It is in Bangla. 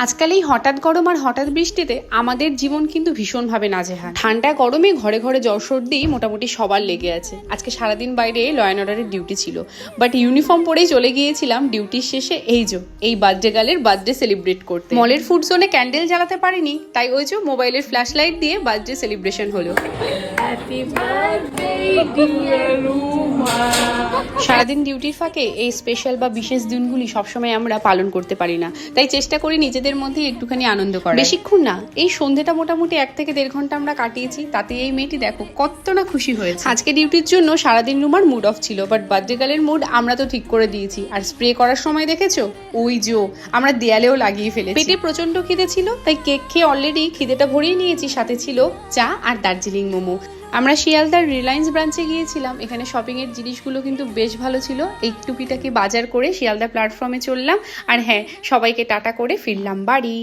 আজকাল এই হঠাৎ গরম আর হঠাৎ বৃষ্টিতে আমাদের জীবন কিন্তু ভীষণভাবে নাজেহাল। ঠান্ডা গরমে ঘরে ঘরে জ্বর সর্দি মোটামুটি সবার লেগে আছে। আজকে সারাদিন বাইরে ল অ্যান্ড অর্ডারের ডিউটি ছিল, বাট ইউনিফর্ম পরেই চলে গিয়েছিলাম ডিউটির শেষে এই বার্থডে গার্লের বার্থডে সেলিব্রেট করতে। মলের ফুড জোনে ক্যান্ডেল জ্বালাতে পারিনি, তাই ওই যে মোবাইলের ফ্ল্যাশ লাইট দিয়ে বার্থডে সেলিব্রেশন হলো। সারাদিন ডিউটির ফাঁকে এই স্পেশাল বা বিশেষ দিনগুলি সবসময় আমরা পালন করতে পারি না, তাই চেষ্টা করি নিজেদের মধ্যে একটুখানি আনন্দ করা। বেশিক্ষণ না, এই সন্ধ্যেটা মোটামুটি 1 থেকে 1.5 ঘন্টা আমরা কাটিয়েছি, তাতে এই মেয়েটি দেখো কত না খুশি হয়েছে। আজকে ডিউটির জন্য সারাদিন রুমার মুড অফ ছিল, বাট বার্থডে গার্লের মুড আমরা তো ঠিক করে দিয়েছি। আর স্প্রে করার সময় দেখেছো ওই যে আমরা দেয়ালেও লাগিয়ে ফেলেছি। পেটে প্রচন্ড খিদে ছিল, তাই কেক খেয়ে অলরেডি খিদেটা ভরিয়ে নিয়েছি। সাথে ছিল চা আর দার্জিলিং মোমো। আমরা শিয়ালদার রিলায়েন্স ব্রাঞ্চে গিয়েছিলাম। এখানে শপিং এর জিনিসগুলো কিন্তু বেশ ভালো ছিল। এই টুকিটাকি বাজার করে শিয়ালদা প্ল্যাটফর্মে চললাম, আর হ্যাঁ, সবাইকে টাটা করে ফিরলাম বাড়ি।